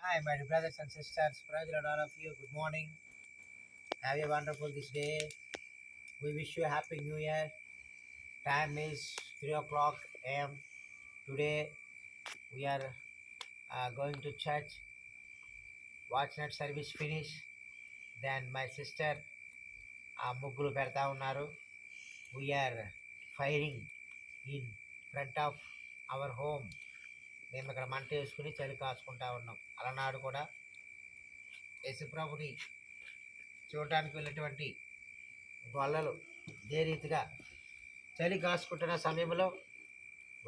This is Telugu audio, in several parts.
Hi, my dear brothers and sisters. Praise the Lord, all of you. Good morning. Have a wonderful this day. We wish you a happy new year. Time is 3 o'clock a.m. Today we are going to church. Watch night service finish. Then my sister ముగ్గులు పెడతా ఉన్నారు. We are firing in front of our home. మేము ఇక్కడ మంట వేసుకుని చలి కాచుకుంటా ఉన్నాం. అలనాడు కూడా యేసుప్రభుని చూడటానికి వెళ్ళినటువంటి గొల్లలు ఇదే రీతిగా చలి కాసుకుంటున్న సమయంలో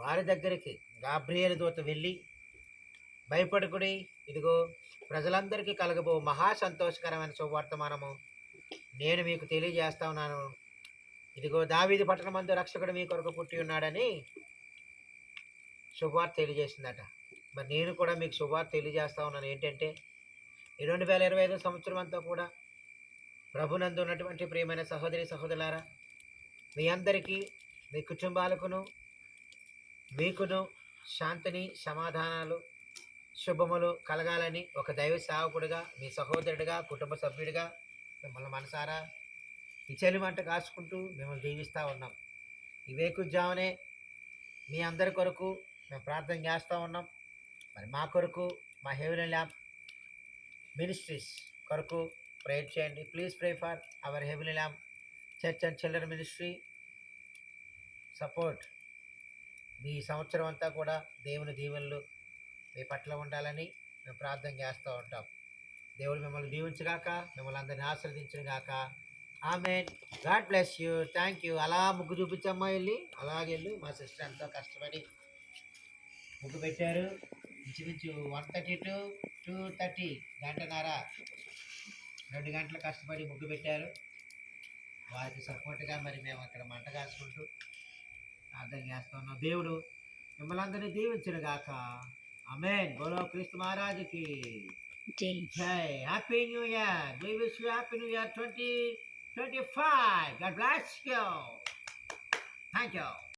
వారి దగ్గరికి గాబ్రియేలు దూత వెళ్ళి, భయపడకుడి, ఇదిగో ప్రజలందరికీ కలగబో మహా సంతోషకరమైన శుభవర్తమానము నేను మీకు తెలియజేస్తా ఉన్నాను. ఇదిగో దావీదు పట్టణమందు రక్షకుడు మీ కొరకు పుట్టి ఉన్నాడని శుభవార్త తెలియజేసిందట. మరి నేను కూడా మీకు శుభవార్త తెలియజేస్తా ఉన్నాను. ఏంటంటే ఈ 2025 సంవత్సరం అంతా కూడా ప్రభునందు ఉన్నటువంటి ప్రియమైన సహోదరి సహోదరులారా, మీ అందరికీ మీ కుటుంబాలకును మీకును శాంతిని సమాధానాలు శుభములు కలగాలని ఒక దైవ సేవకుడిగా, మీ సహోదరుడిగా, కుటుంబ సభ్యుడిగా మిమ్మల్ని మనసారా ఈ చలి మంట కాచుకుంటూ మిమ్మల్ని దీవిస్తూ ఉన్నాం. ఈ వేకుజామునే మీ అందరి కొరకు మేము ప్రార్థన చేస్తూ ఉన్నాం. మరి మా కొరకు, మా హెవెన్లీ ల్యాంప్ మినిస్ట్రీస్ కొరకు ప్రేయర్ చేయండి. Please pray for our heavenly lamp church and children ministry support. మీ సంవత్సరం అంతా కూడా దేవుని దీవెనలు మీ పట్ల ఉండాలని మేము ప్రార్థన చేస్తూ ఉంటాం. దేవుడు మిమ్మల్ని దీవించగాక, మిమ్మల్ని అందరినీ ఆశీర్వదించగాక. ఆమేన్. God bless you. Thank you. అలా ముగ్గు చూపించమ్మా, వెళ్ళి అలాగే వెళ్ళు. మా సిస్టర్ ఎంతో కష్టపడి ముగ్గు పెట్టారు. ఇంచుమించు 1:30 to 2:30 గంటన్నర 2 గంటలు కష్టపడి ముగ్గు పెట్టారు. వారికి సపోర్ట్గా మరి మేము అక్కడ మంట కాసుకుంటూ ప్రార్థన చేస్తున్నాం. దేవుడు మిమ్మల్ని అందరినీ దీవించును గాక. ఆమేన్. బోలో క్రీస్తు మహారాజుకి జై. Happy new year. We wish you happy new year 2025. God bless you. Thank you.